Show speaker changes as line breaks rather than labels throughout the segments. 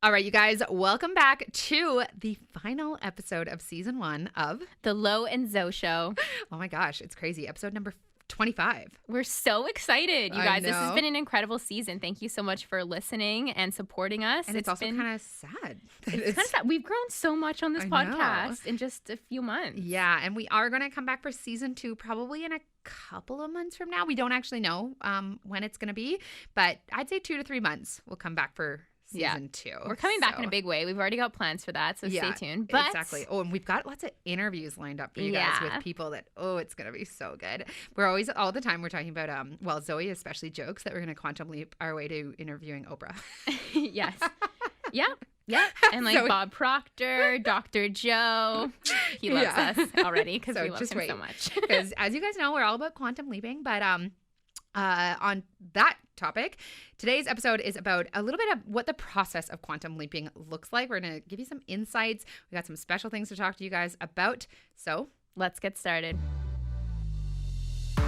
All right, you guys, welcome back to the final episode of season 1 of
The Lo and Zoe Show.
Oh my gosh, it's crazy. Episode number 25.
We're so excited, you
I
guys. This
know.
has been an incredible season. Thank you so much for listening and supporting us.
And it's also kind of sad.
It's kind of sad. We've grown so much on this
I know.
podcast in just a few months.
Yeah, and we are going to come back for season 2 probably in a couple of months from now. We don't actually know when it's going to be, but I'd say 2 to 3 months we'll come back for season 2.
We're coming back in a big way. We've already got plans for that, so stay tuned. But
exactly. Oh, and we've got lots of interviews lined up for you guys with people that, it's going to be so good. We're always, all the time, we're talking about, Zoe especially jokes that we're going to quantum leap our way to interviewing Oprah.
Yes. Yeah. And like
Zoe.
Bob Proctor, Dr. Joe. He loves us already because we love him so much.
Because as you guys know, we're all about quantum leaping, but on that topic, today's episode is about a little bit of what the process of quantum leaping looks like. We're going to give you some insights. We got some special things to talk to you guys about. So
let's get started.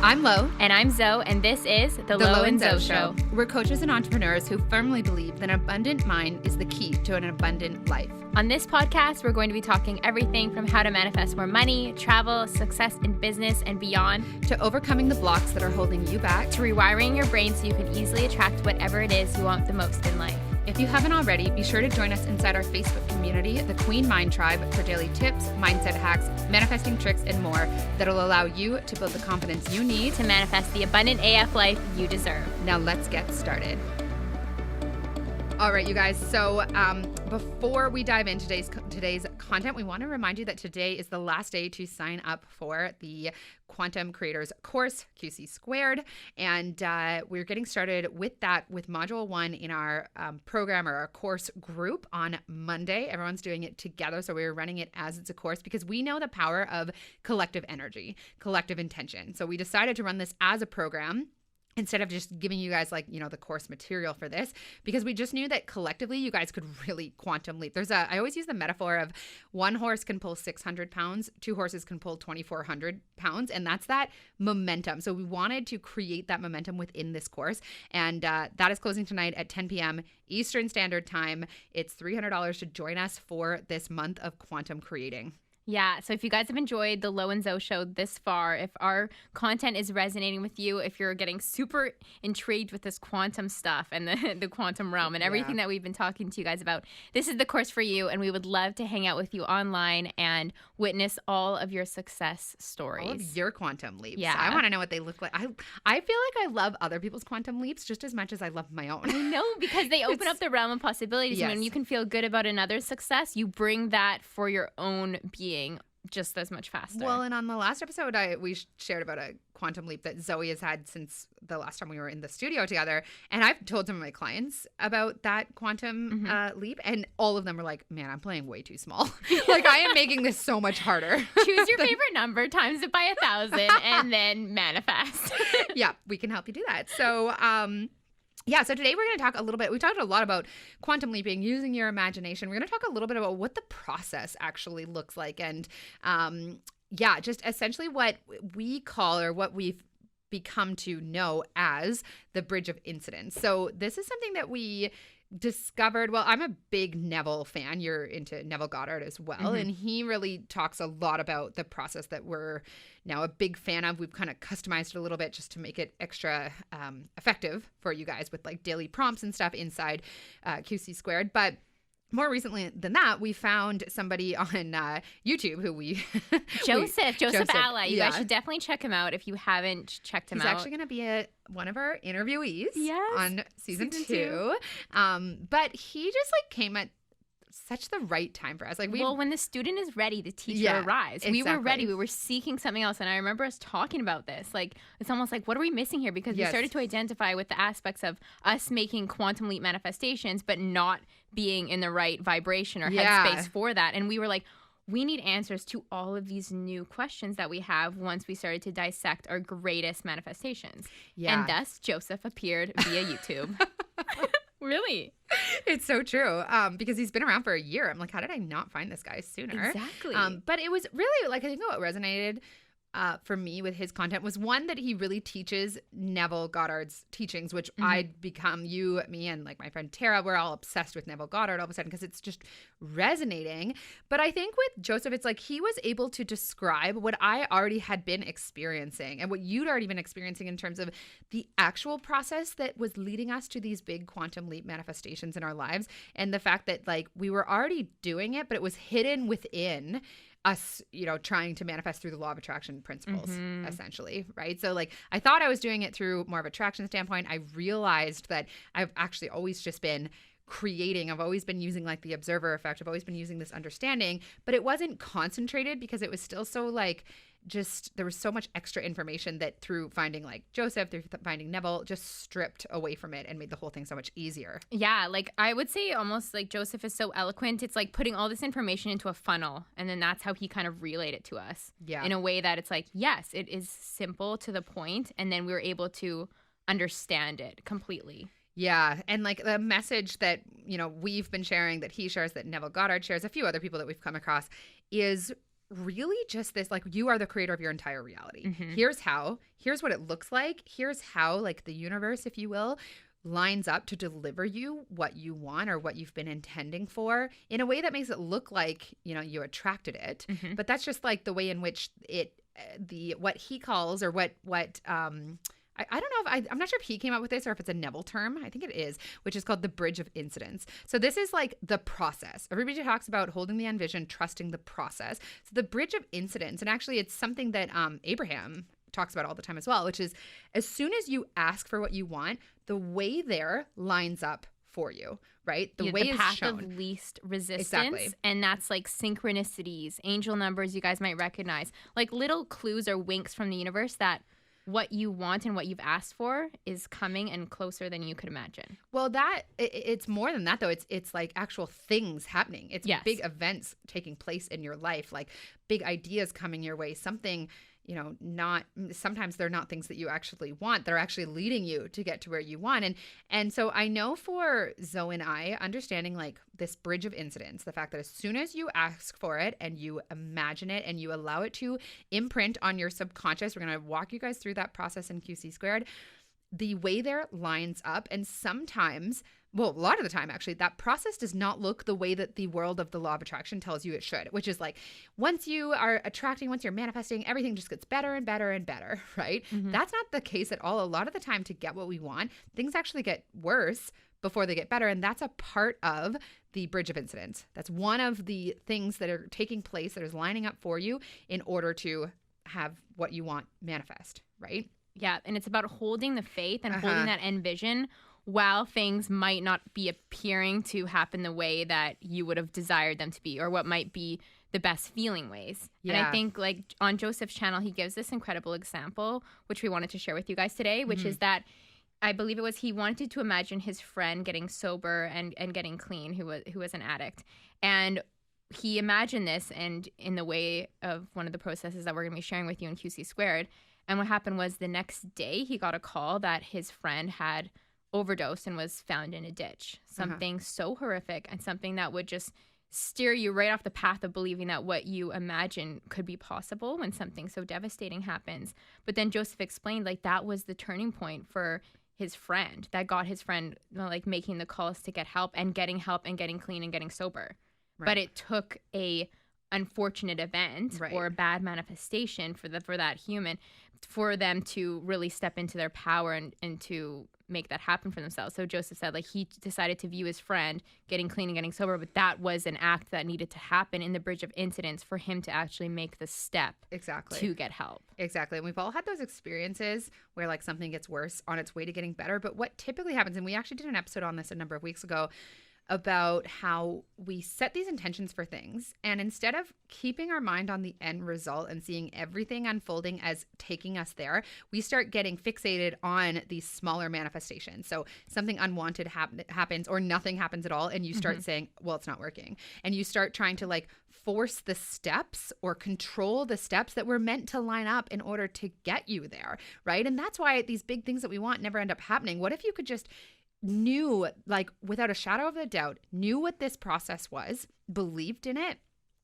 I'm Lo.
And I'm Zoe, and this is The Lo and Zoe Show.
We're coaches and entrepreneurs who firmly believe that an abundant mind is the key to an abundant life.
On this podcast, we're going to be talking everything from how to manifest more money, travel, success in business, and beyond,
to overcoming the blocks that are holding you back,
to rewiring your brain so you can easily attract whatever it is you want the most in life.
If you haven't already, be sure to join us inside our Facebook community, the Queen Mind Tribe, for daily tips, mindset hacks, manifesting tricks, and more that'll allow you to build the confidence you need
to manifest the abundant AF life you deserve.
Now let's get started. All right, you guys. So before we dive into today's content, we want to remind you that today is the last day to sign up for the Quantum Creators course, QC Squared. And we're getting started with that with Module 1 in our program or our course group on Monday. Everyone's doing it together. So we're running it as it's a course because we know the power of collective energy, collective intention. So we decided to run this as a program instead of just giving you guys the course material for this, because we just knew that collectively you guys could really quantum leap. I always use the metaphor of one horse can pull 600 pounds, 2 horses can pull 2,400 pounds, and that's that momentum. So we wanted to create that momentum within this course, and that is closing tonight at 10 p.m. Eastern Standard Time. It's $300 to join us for this month of quantum creating.
Yeah, so if you guys have enjoyed the Lo and Zoe Show this far, if our content is resonating with you, if you're getting super intrigued with this quantum stuff and the quantum realm and everything that we've been talking to you guys about, this is the course for you, and we would love to hang out with you online and witness all of your success stories.
All of your quantum leaps.
Yeah.
I want to know what they look like. I feel like I love other people's quantum leaps just as much as I love my own.
I know, because they open up the realm of possibilities.
Yes.
And when you can feel good about another's success, you bring that for your own being just as much faster.
Well, and on the last episode, we shared about a quantum leap that Zoe has had since the last time we were in the studio together. And I've told some of my clients about that quantum leap, and all of them were like, man, I'm playing way too small. Like, I am making this so much harder.
Choose your favorite number, times it by 1,000, and then manifest.
Yeah, we can help you do that. So, so today we're going to talk a little bit, we talked a lot about quantum leaping, using your imagination. We're going to talk a little bit about what the process actually looks like. And just essentially what we call, or what we've become to know as, the bridge of incidents. So this is something that we discovered. Well, I'm a big Neville fan. You're into Neville Goddard as well. And he really talks a lot about the process that we're now a big fan of. We've kind of customized it a little bit just to make it extra effective for you guys with like daily prompts and stuff inside QC Squared. But more recently than that, we found somebody on YouTube who
Joseph Alla. You guys should definitely check him out if you haven't checked him out.
He's actually going to be one of our interviewees on season 2. But he just came at such the right time for us.
When the student is ready, the teacher arrives.
Exactly.
We were ready. We were seeking something else. And I remember us talking about this. It's almost like, what are we missing here? Because we started to identify with the aspects of us making quantum leap manifestations, but not being in the right vibration or headspace for that. And we were like, we need answers to all of these new questions that we have once we started to dissect our greatest manifestations. Yeah. And thus, Joseph appeared via YouTube. Really?
It's so true. Because he's been around for a year. I'm like, how did I not find this guy sooner?
Exactly.
But it was really, I think what resonated for me with his content was one that he really teaches Neville Goddard's teachings, which I'd become, you, me, and like my friend Tara, we're all obsessed with Neville Goddard all of a sudden because it's just resonating. But I think with Joseph, it's like he was able to describe what I already had been experiencing and what you'd already been experiencing in terms of the actual process that was leading us to these big quantum leap manifestations in our lives, and the fact that like we were already doing it, but it was hidden within us, you know, trying to manifest through the law of attraction principles, essentially, right? So like I thought I was doing it through more of attraction standpoint. I realized that I've actually always just been creating. I've always been using like the observer effect. I've always been using this understanding, but it wasn't concentrated because it was still so like just there was so much extra information that through finding like Joseph, through finding Neville, just stripped away from it and made the whole thing so much easier.
Yeah, like I would say almost like Joseph is so eloquent. It's like putting all this information into a funnel, and then that's how he kind of relayed it to us.
Yeah.
In a way that it's like, yes, it is simple to the point, and then we were able to understand it completely.
Yeah. And like the message that, you know, we've been sharing, that he shares, that Neville Goddard shares, a few other people that we've come across, is really just this, like, you are the creator of your entire reality. Here's what it looks like. Here's how, like, the universe, if you will, lines up to deliver you what you want or what you've been intending for in a way that makes it look like, you know, you attracted it. But that's just like the way in which it, what he calls, or what I don't know if I'm not sure if he came up with this or if it's a Neville term. I think it is, which is called the bridge of incidents. So this is like the process. Everybody talks about holding the envision, trusting the process. So the bridge of incidents, and actually it's something that Abraham talks about all the time as well, which is as soon as you ask for what you want, the way there lines up for you, right? The way
the
is
path
shown.
of least resistance.
Exactly.
And that's like synchronicities, angel numbers you guys might recognize, like little clues or winks from the universe that what you want and what you've asked for is coming and closer than you could imagine.
Well, it's more than that, though. It's like actual things happening. It's big events taking place in your life, like big ideas coming your way, something, you know, not sometimes they're not things that you actually want. They're actually leading you to get to where you want. And so I know for Zoe and I, understanding like this bridge of incidents, the fact that as soon as you ask for it and you imagine it and you allow it to imprint on your subconscious, we're going to walk you guys through that process in QC Squared. The way there lines up, and sometimes, well, a lot of the time actually, that process does not look the way that the world of the law of attraction tells you it should, which is like once you are attracting, once you're manifesting, everything just gets better and better and better, right? That's not the case at all. A lot of the time, to get what we want, things actually get worse before they get better, and that's a part of the bridge of incidents. That's one of the things that are taking place that is lining up for you in order to have what you want manifest, right?
Yeah, and it's about holding the faith and holding that end vision while things might not be appearing to happen the way that you would have desired them to be, or what might be the best feeling ways. Yeah. And I think like on Joseph's channel, he gives this incredible example, which we wanted to share with you guys today, which is that I believe it was he wanted to imagine his friend getting sober and getting clean, who was an addict. And he imagined this, and in the way of one of the processes that we're going to be sharing with you in QC Squared. And what happened was the next day he got a call that his friend had overdosed and was found in a ditch. Something so horrific, and something that would just steer you right off the path of believing that what you imagine could be possible when something so devastating happens. But then Joseph explained like that was the turning point for his friend, that got his friend like making the calls to get help and getting clean and getting sober. Right. But it took a unfortunate event or a bad manifestation for that human for them to really step into their power and to make that happen for themselves. So Joseph said like he decided to view his friend getting clean and getting sober, but that was an act that needed to happen in the bridge of incidents for him to actually make the step to get help.
Exactly. And we've all had those experiences where like something gets worse on its way to getting better. But what typically happens, and we actually did an episode on this a number of weeks ago, about how we set these intentions for things, and instead of keeping our mind on the end result and seeing everything unfolding as taking us there, we start getting fixated on these smaller manifestations. So something unwanted happens, or nothing happens at all, and you start saying, well, it's not working. And you start trying to like force the steps or control the steps that were meant to line up in order to get you there, right? And that's why these big things that we want never end up happening. What if you could just knew, like without a shadow of a doubt, knew what this process was, believed in it,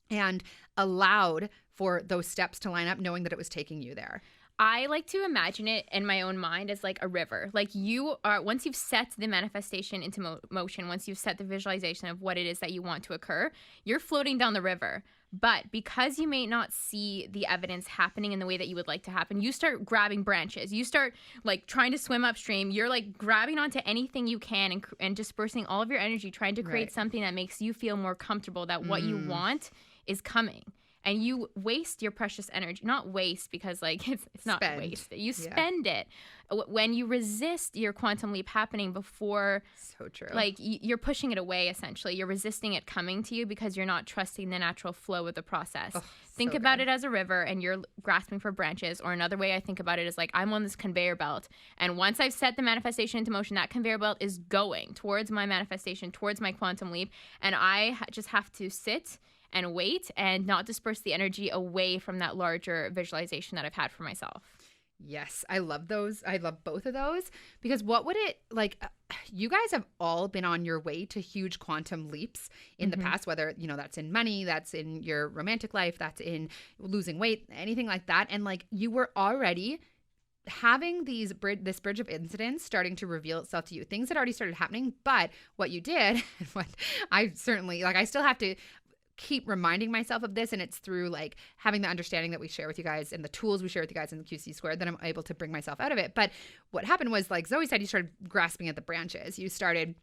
and allowed for those steps to line up, knowing that it was taking you there?
I like to imagine it in my own mind as like a river. Like you are, once you've set the manifestation into motion, once you've set the visualization of what it is that you want to occur, you're floating down the river. But because you may not see the evidence happening in the way that you would like to happen, you start grabbing branches. You start like trying to swim upstream. You're like grabbing onto anything you can and dispersing all of your energy, trying to create something that makes you feel more comfortable that what you want is coming. And you waste your precious energy. Not waste, because like it's not waste. You spend it when you resist your quantum leap happening before.
So true.
Like you're pushing it away, essentially. You're resisting it coming to you because you're not trusting the natural flow of the process. Think about it as a river and you're grasping for branches. Or another way I think about it is like I'm on this conveyor belt. And once I've set the manifestation into motion, that conveyor belt is going towards my manifestation, towards my quantum leap. And I just have to sit and wait and not disperse the energy away from that larger visualization that I've had for myself.
Yes, I love those. I love both of those, because what would it like? You guys have all been on your way to huge quantum leaps in the past, whether, you know, that's in money, that's in your romantic life, that's in losing weight, anything like that. And like you were already having this bridge of incidents starting to reveal itself to you. Things had already started happening, but what you did, what I certainly like, I still have to keep reminding myself of this, and it's through like having the understanding that we share with you guys and the tools we share with you guys in the QC Squared that I'm able to bring myself out of it. But what happened was, like Zoe said, you started grasping at the branches. You started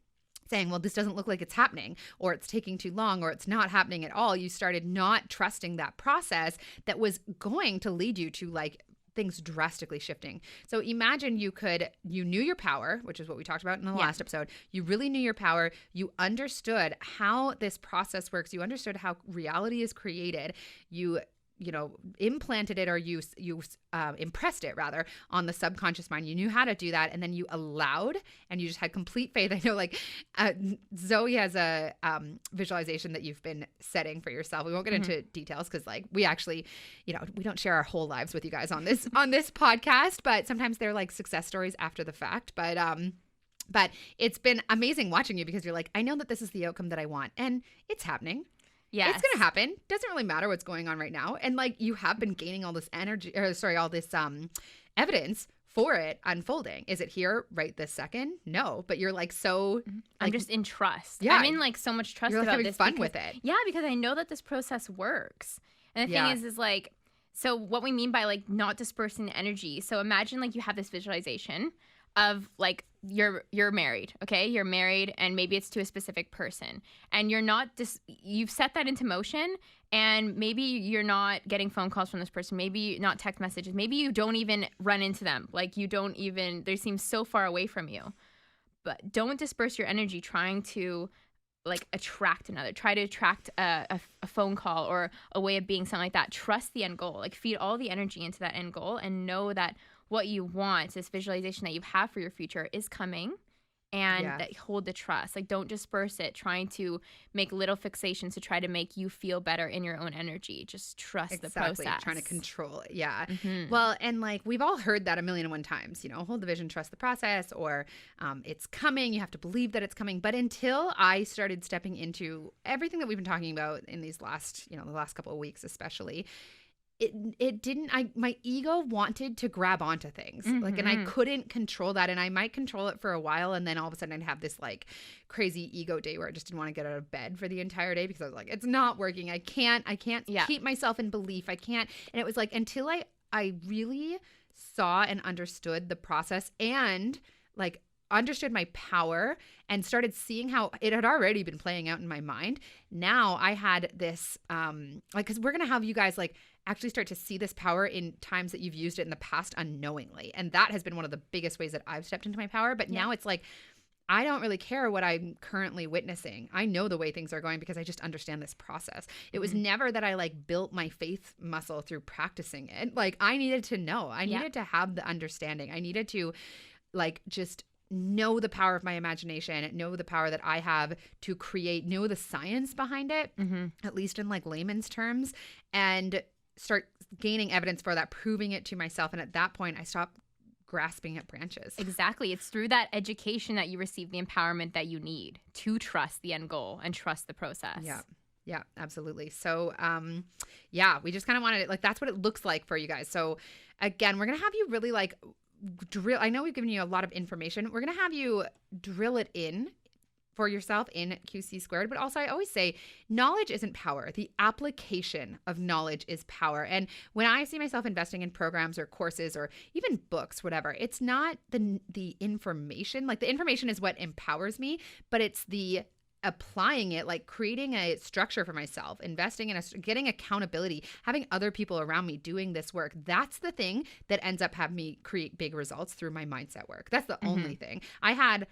saying, well, this doesn't look like it's happening, or it's taking too long, or it's not happening at all. You started not trusting that process that was going to lead you to like things drastically shifting. So imagine you knew your power, which is what we talked about in the last episode. You really knew your power. You understood how this process works. You understood how reality is created. You implanted it, or you impressed it rather on the subconscious mind. You knew how to do that, and then you allowed, and you just had complete faith. I know, like Zoe has a visualization that you've been setting for yourself. We won't get into details because, like, we actually, we don't share our whole lives with you guys on this podcast. But sometimes they're like success stories after the fact. But it's been amazing watching you, because you're like, I know that this is the outcome that I want, and it's happening. Yeah, it's going to happen. Doesn't really matter what's going on right now. And like you have been gaining all this all this evidence for it unfolding. Is it here right this second? No, but you're like so.
I'm just in trust.
Yeah,
I'm in like so much trust
you're
about
having
this.
Fun with it.
Yeah, because I know that this process works. And the thing is like, so what we mean by like not dispersing the energy. So imagine like you have this visualization of like you're married, okay? You're married, and maybe it's to a specific person, and you've set that into motion, and maybe you're not getting phone calls from this person, maybe not text messages, maybe you don't even run into them, like they seem so far away from you. But don't disperse your energy trying to like try to attract a phone call or a way of being, something like that. Trust the end goal, like feed all the energy into that end goal, and know that what you want, this visualization that you have for your future, is coming, and that hold the trust. Like, don't disperse it trying to make little fixations to try to make you feel better in your own energy. Just trust the process.
Trying to control it. Yeah. Well, and like we've all heard that 1,000,001 times, hold the vision, trust the process, or it's coming. You have to believe that it's coming. But until I started stepping into everything that we've been talking about in these last, the last couple of weeks, especially, it didn't, my ego wanted to grab onto things, like, and I couldn't control that. And I might control it for a while, and then all of a sudden I'd have this like crazy ego day where I just didn't want to get out of bed for the entire day, because I was like, it's not working. I can't keep myself in belief. I can't. And it was like, until I really saw and understood the process, and like understood my power, and started seeing how it had already been playing out in my mind. Now I had this, because we're going to have you guys like actually start to see this power in times that you've used it in the past unknowingly. And that has been one of the biggest ways that I've stepped into my power. But now it's like, I don't really care what I'm currently witnessing. I know the way things are going because I just understand this process. It was never that I like built my faith muscle through practicing it. Like, I needed to know. I needed to have the understanding. I needed to like just know the power of my imagination, know the power that I have to create, know the science behind it, at least in like layman's terms, and start gaining evidence for that, proving it to myself. And at that point, I stopped grasping at branches.
Exactly. It's through that education that you receive the empowerment that you need to trust the end goal and trust the process.
Yeah. Yeah, absolutely. So, we just kind of wanted it, like, that's what it looks like for you guys. So again, we're going to have you really like drill. I know we've given you a lot of information. We're going to have you drill it in for yourself in QC Squared. But also, I always say knowledge isn't power. The application of knowledge is power. And when I see myself investing in programs or courses or even books, whatever, it's not the information. Like, the information is what empowers me, but it's the applying it, like creating a structure for myself, investing in getting accountability, having other people around me doing this work. That's the thing that ends up having me create big results through my mindset work. That's the only thing. I had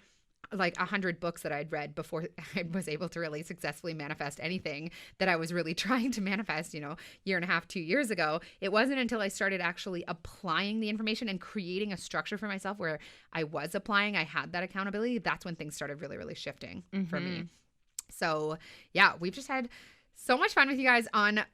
like 100 books that I'd read before I was able to really successfully manifest anything that I was really trying to manifest, year and a half, 2 years ago. It wasn't until I started actually applying the information and creating a structure for myself where I was applying, I had that accountability. That's when things started really, really shifting for me. So yeah, we've just had so much fun with you guys on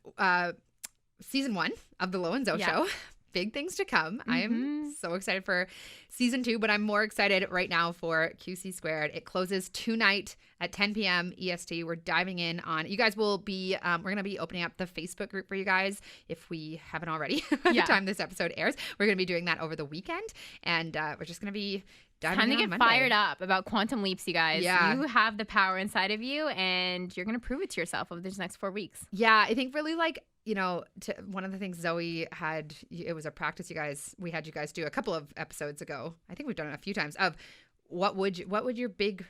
season 1 of the Lo and Zo Show. Big things to come. I am so excited for season 2, but I'm more excited right now for QC Squared. It closes tonight at 10 p.m. EST. We're diving in on, you guys will be, we're going to be opening up the Facebook group for you guys if we haven't already by the time this episode airs. We're going to be doing that over the weekend, and we're just going to be time to get
fired up about quantum leaps, you guys.
Yeah.
You have the power inside of you, and you're going to prove it to yourself over these next 4 weeks.
Yeah, I think really like, one of the things Zoe had, it was a practice we had you guys do a couple of episodes ago. I think we've done it a few times, of what would your big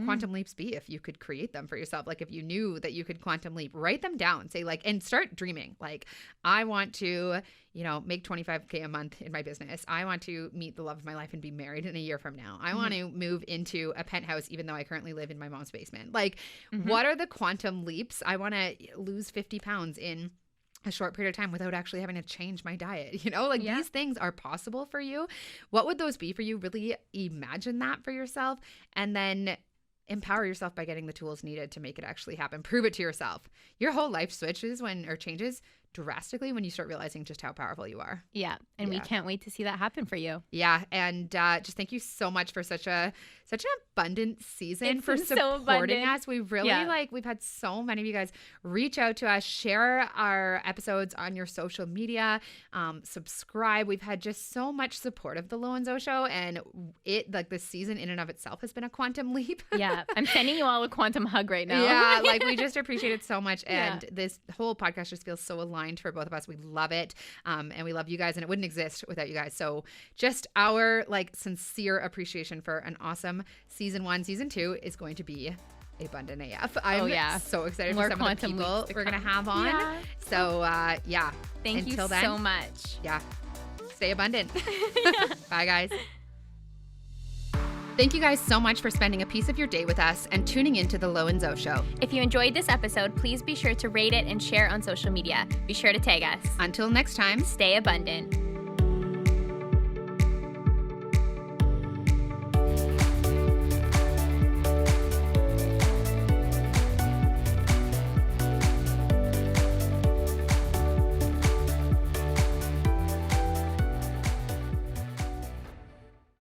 quantum leaps be if you could create them for yourself? Like, if you knew that you could quantum leap, write them down, say like, and start dreaming. Like, I want to, make $25,000 a month in my business. I want to meet the love of my life and be married in a year from now. I want to move into a penthouse, even though I currently live in my mom's basement. Like, what are the quantum leaps? I want to lose 50 pounds in a short period of time without actually having to change my diet. These things are possible for you. What would those be for you? Really imagine that for yourself, and then empower yourself by getting the tools needed to make it actually happen. Prove it to yourself. Your whole life changes drastically when you start realizing just how powerful you are.
Yeah. And we can't wait to see that happen for you.
Yeah. And just thank you so much for such an abundant season, for supporting us. We really we've had so many of you guys reach out to us, share our episodes on your social media, subscribe. We've had just so much support of the Lo and Zo Show, and this season in and of itself has been a quantum leap.
Yeah. I'm sending you all a quantum hug right now.
Yeah. We just appreciate it so much. And this whole podcast just feels so aligned for both of us. We love it. And we love you guys, and it wouldn't exist without you guys. So just our sincere appreciation for an awesome season 1. Season 2 is going to be abundant AF. I'm so excited for some of the people we're going to have on. Yeah. So
Thank you so much.
Yeah. Stay abundant. Bye, guys. Thank you guys so much for spending a piece of your day with us and tuning into the Lo and Zo Show.
If you enjoyed this episode, please be sure to rate it and share on social media. Be sure to tag us.
Until next time,
stay abundant.